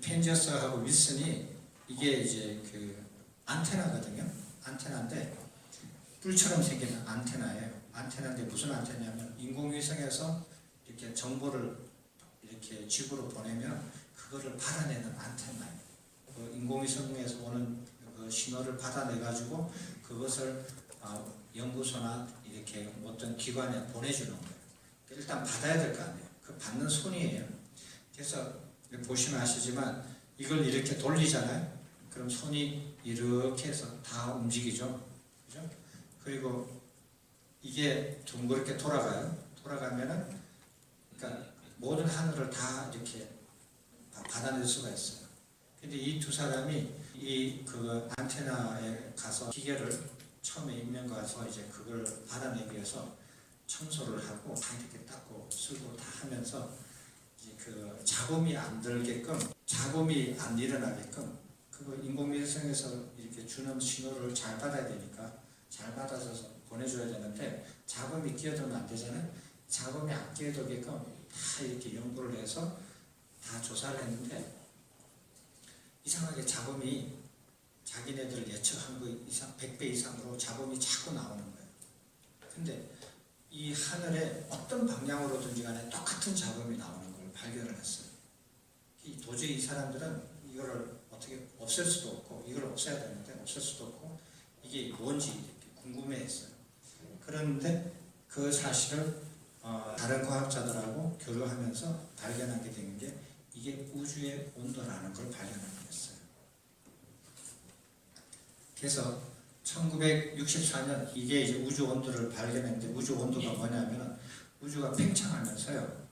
펜저스하고 윌슨이 이게 이제 안테나거든요. 안테나인데 뿔처럼 생긴 안테나예요. 안테나인데 무슨 안테나냐면 인공위성에서 이렇게 정보를 이렇게 지구로 보내면 그거를 받아내는 안테나예요. 그 인공위성에서 오는 그 신호를 받아내 가지고 그것을 연구소나 이렇게 어떤 기관에 보내주는 거예요. 일단 받아야 될 거 아니에요. 그 받는 손이에요. 그래서 보시면 아시지만 이걸 이렇게 돌리잖아요. 그럼 손이 이렇게 해서 다 움직이죠. 그죠? 그리고 이게 둥그렇게 돌아가요. 돌아가면은 그러니까 모든 하늘을 다 이렇게 받아낼 수가 있어요. 근데 이 두 사람이 그 안테나에 가서 기계를 처음에 인명 가서 이제 그걸 받아내기 위해서 청소를 하고 다 이렇게 닦고 쓸고 다 하면서 이제 그 잡음이 안 들게끔, 잡음이 안 일어나게끔 그거 인공위성에서 이렇게 주는 신호를 잘 받아야 되니까 잘 받아서 보내줘야 되는데 잡음이 끼어들면 안 되잖아요. 잡음이 안 끼어들게끔 다 이렇게 연구를 해서 다 조사를 했는데 이상하게 잡음이 자기네들 예측한 거 이상 100배 이상으로 잡음이 자꾸 나오는 거예요. 근데 이 하늘에 어떤 방향으로든지 간에 똑같은 잡음이 나오는 걸 발견을 했어요. 도저히 이 사람들은 이거를 어떻게 없앨 수도 없고 이걸 없애야 되는데 없앨 수도 없고 이게 뭔지 이렇게 궁금해했어요. 그런데 그 사실을 다른 과학자들하고 교류하면서 발견하게 된 게 이게 우주의 온도라는 걸 발견하게 됐어요. 그래서 1964년 이게 이제 우주 온도를 발견했는데 우주 온도가 뭐냐면 우주가 팽창하면서요.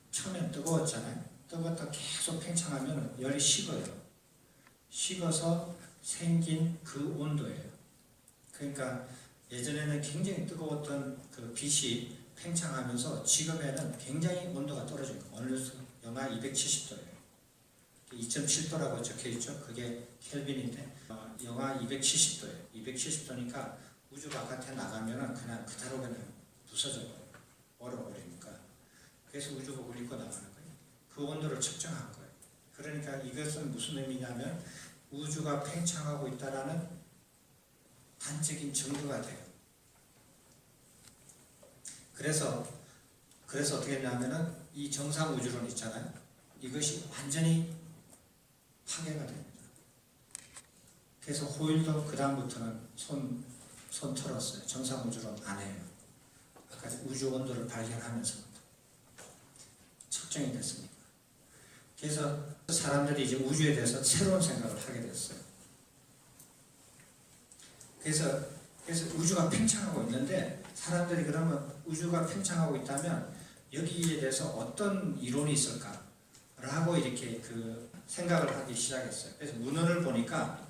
처음엔 뜨거웠잖아요. 뜨거웠다 계속 팽창하면 열이 식어요. 식어서 생긴 그 온도예요. 그러니까 예전에는 굉장히 뜨거웠던 그 빛이 팽창하면서 지금에는 굉장히 온도가 떨어진 거예요. 어느 영하 270도예요. 2.7도라고 적혀있죠. 그게 켈빈인데 영하 270도예요. 270도니까 우주 바깥에 나가면 그냥 그대로 그냥 부서져요. 얼어버리니까. 그래서 우주복을 입고 나가는 거예요. 그 온도를 측정한 거예요. 그러니까 이것은 무슨 의미냐면 우주가 팽창하고 있다라는 단적인 증거가 돼요. 그래서 어떻게 했냐면은 이 정상 우주론 있잖아요. 이것이 완전히 파괴가 됩니다. 그래서 호일도 그 다음부터는 손 털었어요. 정상 우주론 안 해요. 아까 우주 온도를 발견하면서부터 측정이 됐습니다. 그래서 사람들이 이제 우주에 대해서 새로운 생각을 하게 됐어요. 그래서 우주가 팽창하고 있는데 사람들이 그러면 우주가 팽창하고 있다면 여기에 대해서 어떤 이론이 있을까라고 이렇게 그 생각을 하기 시작했어요. 그래서 문헌을 보니까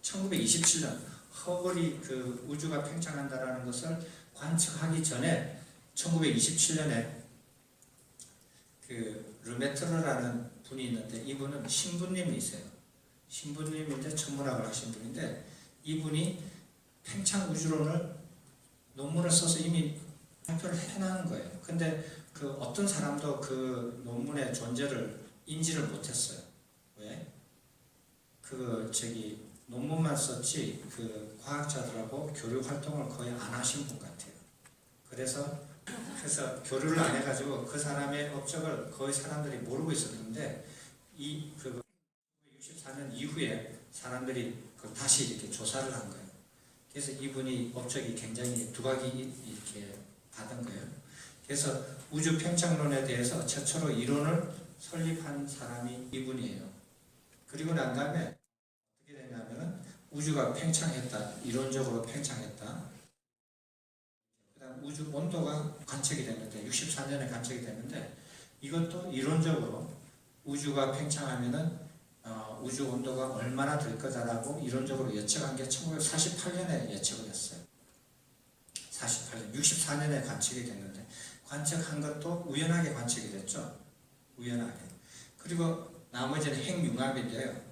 1927년 허블이 그 우주가 팽창한다라는 것을 관측하기 전에 1927년에 그 르메트르라는 분이 있는데 이분은 신부님이세요. 신부님인데 천문학을 하신 분인데 이분이 팽창 우주론을 논문을 써서 이미 발표를 해놓은 거예요. 근데 그 어떤 사람도 그 논문의 존재를 인지를 못했어요. 왜? 논문만 썼지 그 과학자들하고 교류 활동을 거의 안 하신 분 같아요. 그래서 교류를 안 해가지고 그 사람의 업적을 거의 사람들이 모르고 있었는데 이 64년 이후에 사람들이 다시 이렇게 조사를 한 거예요. 그래서 이분이 업적이 굉장히 두각이 이렇게 받은 거예요. 그래서 우주 팽창론에 대해서 최초로 이론을 설립한 사람이 이분이에요. 그리고 난 다음에 어떻게 됐냐면은 우주가 팽창했다, 이론적으로 팽창했다. 그다음 우주 온도가 관측이 됐는데 64년에 관측이 됐는데 이것도 이론적으로 우주가 팽창하면은 우주 온도가 얼마나 될 거다라고 이론적으로 예측한 게 1948년에 예측을 했어요. 48년, 64년에 관측이 됐는데 관측한 것도 우연하게 관측이 됐죠. 우연하게. 그리고 나머지는 핵융합인데요.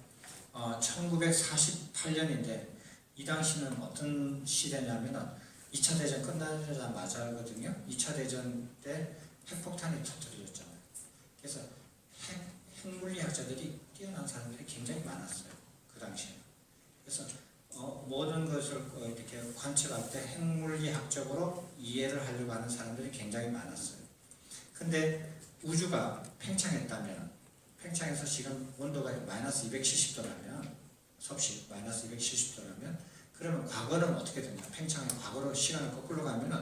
1948년인데 이 당시는 어떤 시대냐면은 2차 대전 끝나자마자거든요. 2차 대전 때 핵폭탄이 터뜨려졌잖아요. 그래서 핵물리학자들이 뛰어난 사람들이 굉장히 많았어요. 그 당시에. 그래서 모든 것을 이렇게 관측할 때 핵물리학적으로 이해를 하려고 하는 사람들이 굉장히 많았어요. 근데 우주가 팽창해서 지금 온도가 마이너스 270도라면 섭씨 마이너스 270도라면 그러면 과거는 어떻게 됩니까? 팽창의 과거로 시간을 거꾸로 가면은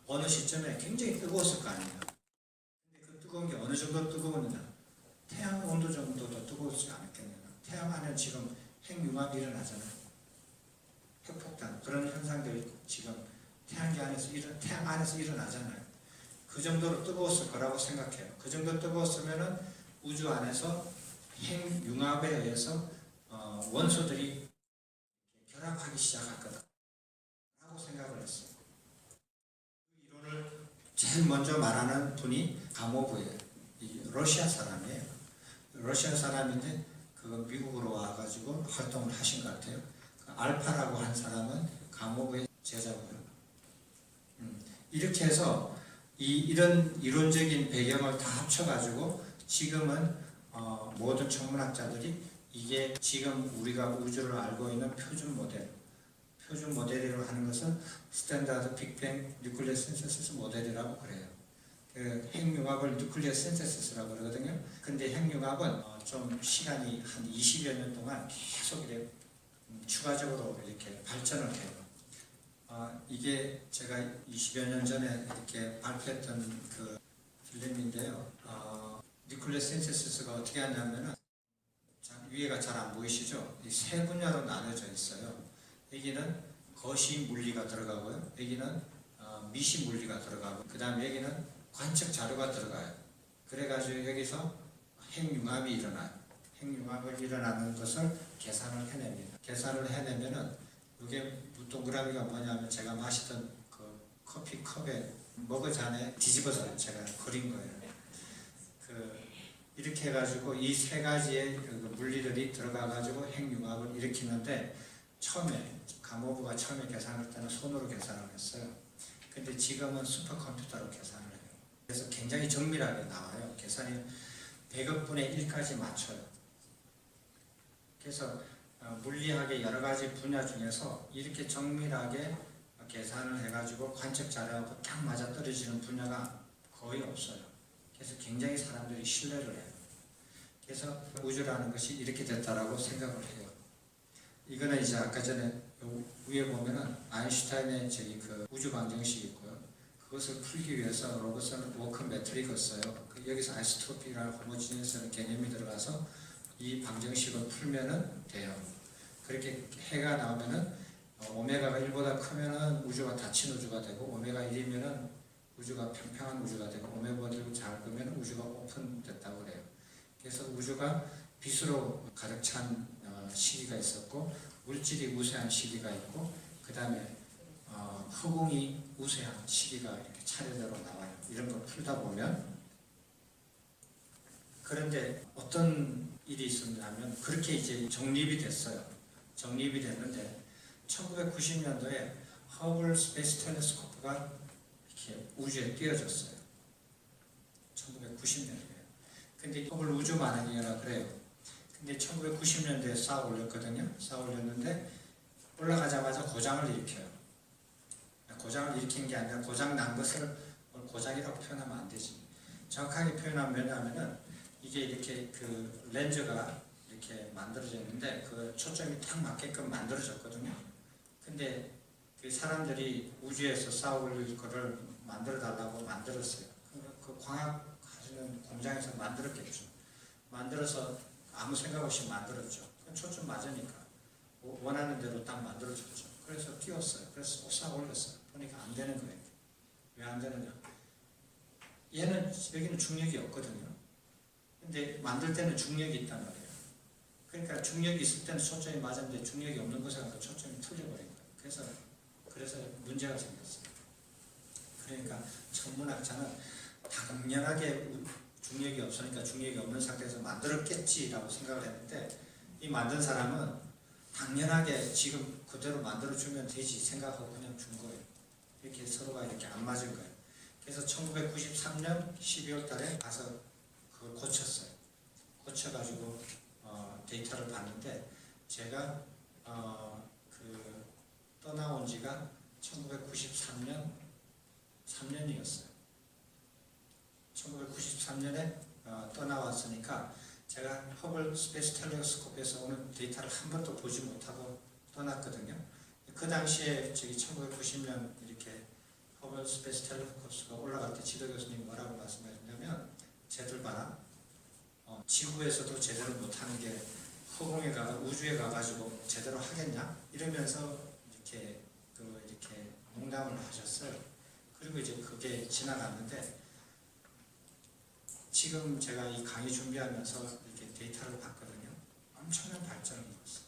어느 시점에 굉장히 뜨거웠을 거 아니에요. 근데 그 뜨거운 게 어느 정도 뜨거웠느냐? 태양 온도 정도도 뜨거우지 않았겠느냐? 태양 안에 지금 핵융합이 일어나잖아요. 핵폭탄 그런 현상들이 지금 태양 안에서 일어나잖아요. 그 정도로 뜨거웠을 거라고 생각해요. 그 정도 뜨거웠으면은 우주 안에서 핵융합에 의해서 원소들이 결합하기 시작할 거다라고 생각을 했어요. 그 이론을 제일 먼저 말하는 분이 가모브예요. 러시아 사람이에요. 러시아 사람인데 미국으로 와가지고 활동을 하신 것 같아요. 알파라고 한 사람은 가모브의 제자고요. 이렇게 해서 이런 이론적인 배경을 다 합쳐가지고 지금은 모든 천문학자들이 이게 지금 우리가 우주를 알고 있는 표준 모델이라고 하는 것은 스탠다드 빅뱅 뉴클리어 신세시스 모델이라고 그래요. 그 핵융합을 뉴클리어 신세시스라고 그러거든요. 근데 핵융합은 좀 시간이 한 20여 년 동안 계속 이렇게 추가적으로 이렇게 발전을 해요. 이게 제가 20여 년 전에 이렇게 발표했던 그 필름인데요. 뉴클리어 신세시스가 어떻게 하냐면은 위에가 잘 안 보이시죠? 이 세 분야로 나눠져 있어요. 여기는 거시 물리가 들어가고요. 여기는 미시 물리가 들어가고, 그 다음에 여기는 관측 자료가 들어가요. 그래가지고 여기서 핵융합이 일어나요. 핵융합을 일어나는 것을 계산을 해냅니다. 계산을 해내면은 이게 동그라미가 뭐냐면 제가 마시던 그 커피 컵에 머그잔에 뒤집어서 제가 그린 거예요. 이렇게 해가지고 이 세 가지의 물리들이 들어가가지고 핵융합을 일으키는데 가모브가 처음에 계산할 때는 손으로 계산을 했어요. 근데 지금은 슈퍼컴퓨터로 계산을 해요. 그래서 굉장히 정밀하게 나와요. 계산이 100억 분의 1까지 맞춰요. 그래서 물리학의 여러 가지 분야 중에서 이렇게 정밀하게 계산을 해가지고 관측 자료하고 딱 맞아 떨어지는 분야가 거의 없어요. 그래서 굉장히 사람들이 신뢰를 해요. 그래서 우주라는 것이 이렇게 됐다라고 생각을 해요. 이거는 이제 아까 전에 위에 보면은 아인슈타인의 저기 그 우주 방정식이 있고요. 그것을 풀기 위해서 로버슨 워크 매트릭을 써요. 여기서 아이소토피라는 호모지니스라는 개념이 들어가서 이 방정식을 풀면은 돼요. 그렇게 해가 나오면은 오메가가 1보다 크면은 우주가 닫힌 우주가 되고 오메가 1이면은 우주가 평평한 우주가 되고 오메가를 작으면 우주가 오픈됐다고 그래요. 그래서 우주가 빛으로 가득 찬 시기가 있었고 물질이 우세한 시기가 있고 그 다음에 허공이 우세한 시기가 이렇게 차례대로 나와요. 이런 걸 풀다 보면 그런데 어떤 일이 있었냐면 그렇게 이제 정립이 됐어요. 정립이 됐는데 1990년도에 허블 스페이스 텔레스코프가 이렇게 우주에 띄워졌어요. 1990년도에. 근데 허블 우주 만행이라 그래요. 근데 1990년도에 쌓아 올렸거든요. 쌓아 올렸는데 올라가자마자 고장을 일으켜요. 고장을 일으킨 게 아니라 고장 난 것을 고장이라고 표현하면 안 되지. 정확하게 표현하면 뭐냐면은 이게 이렇게 그 렌즈가 이렇게 만들어져 있는데 그 초점이 딱 맞게끔 만들어졌거든요. 근데 그 사람들이 우주에서 쌓아 올릴 거를 만들어 달라고 만들었어요. 그 광학 하시는 공장에서 만들었겠죠. 만들어서 아무 생각 없이 만들었죠. 초점 맞으니까 원하는 대로 딱 만들어졌죠. 그래서 띄웠어요. 그래서 싹 올렸어요. 보니까 안 되는 거예요. 왜 안 되느냐? 얘는 여기는 중력이 없거든요. 근데 만들 때는 중력이 있단 말이에요. 그러니까 중력이 있을 때는 초점이 맞았는데 중력이 없는 곳에 가서 초점이 틀려버린 거예요. 그래서 문제가 생겼어요. 그러니까 천문학자는 당연하게 중력이 없으니까 중력이 없는 상태에서 만들었겠지라고 생각을 했는데 이 만든 사람은 당연하게 지금 그대로 만들어주면 되지 생각하고 그냥 준 거예요. 이렇게 서로가 이렇게 안 맞은 거예요. 그래서 1993년 12월 달에 가서 그걸 고쳤어요. 고쳐가지고 데이터를 봤는데 제가 그 떠나온 지가 1993년 3년이었어요. 1993년에 떠나왔으니까 제가 허블 스페이스 텔레스코프에서 오는 데이터를 한 번도 보지 못하고 떠났거든요. 그 당시에 저기 1990년 이렇게 허블 스페이스 텔레스코프가 올라갈 때 지도 교수님이 뭐라고 말씀하셨냐면 쟤들 봐라. 지구에서도 제대로 못하는 게 허공에 우주에 가가지고 제대로 하겠냐? 이러면서 이렇게 농담을 하셨어요. 그리고 이제 그게 지나갔는데 지금 제가 이 강의 준비하면서 이렇게 데이터를 봤거든요. 엄청난 발전을 이뤘어요.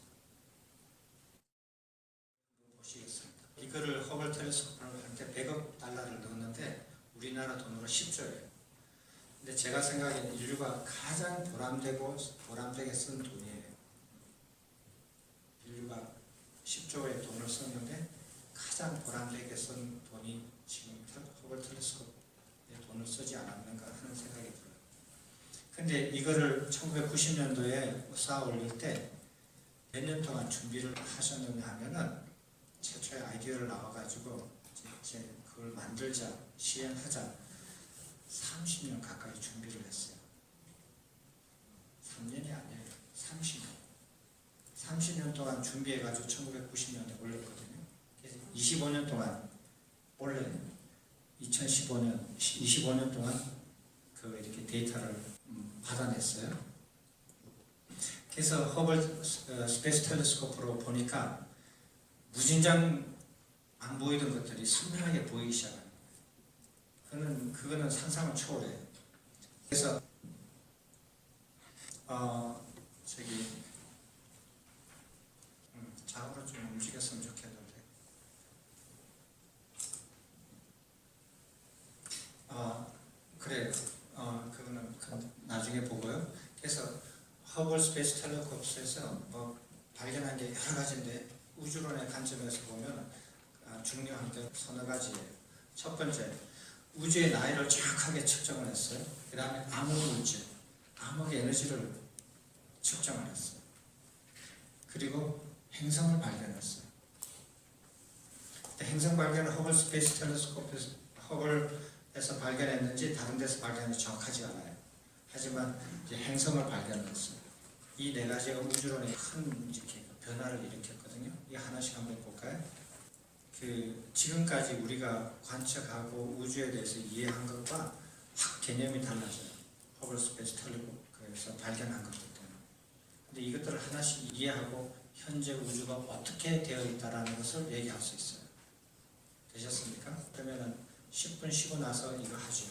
보시겠습니다. 이거를 허블 텔레스코프를 할 때 100억 달러를 넣었는데 우리나라 돈으로 10조예요. 근데 제가 생각에는 인류가 가장 보람되게 쓴 돈이에요. 인류가 10조의 돈을 썼는데 가장 보람되게 쓴 돈이 지금 허블 텔레스코프에 돈을 쓰지 않았는가 하는 생각이 들어요. 근데 이거를 1990년도에 쌓아 올릴 때 몇 년 동안 준비를 하셨느냐 하면은 최초의 아이디어를 나와가지고 이제 그걸 만들자, 시행하자 30년 가까이 준비를 했어요. 3년이 아니에요. 30년. 30년 동안 준비해가지고 1990년에 올렸거든요. 그래서 25년 동안 올려요. 2015년, 25년 동안 이렇게 데이터를 받아냈어요. 그래서 허블 스페이스 텔레스코프로 보니까 무진장 안 보이던 것들이 선명하게 보이기 시작합니다. 그거는 상상을 초월해요. 그래서 좌우로 좀 움직였으면 좋겠는데 그래요. 그거는 나중에 보고요. 그래서 허블 스페이스 텔레스코프에서 뭐 발견한 게 여러 가지인데 우주론의 관점에서 보면 중요한 게 서너 가지예요. 첫 번째, 우주의 나이를 정확하게 측정을 했어요. 그 다음에 암흑 물질, 암흑 에너지를 측정을 했어요. 그리고 행성을 발견했어요. 행성 발견은 허블 스페이스 텔레스코프에서 허블에서 발견했는지 다른 데서 발견했는지 정확하지 않아요. 하지만 이제 행성을 발견했어요. 이 네 가지가 우주론에 큰 이렇게 변화를 일으켰거든요. 이 하나씩 한번 볼까요? 지금까지 우리가 관측하고 우주에 대해서 이해한 것과 확 개념이 달라져요. 허블 스페이스 텔레스코프에서 발견한 것들 때문에. 근데 이것들을 하나씩 이해하고 현재 우주가 어떻게 되어 있다라는 것을 얘기할 수 있어요. 되셨습니까? 그러면은 10분 쉬고 나서 이거 하죠.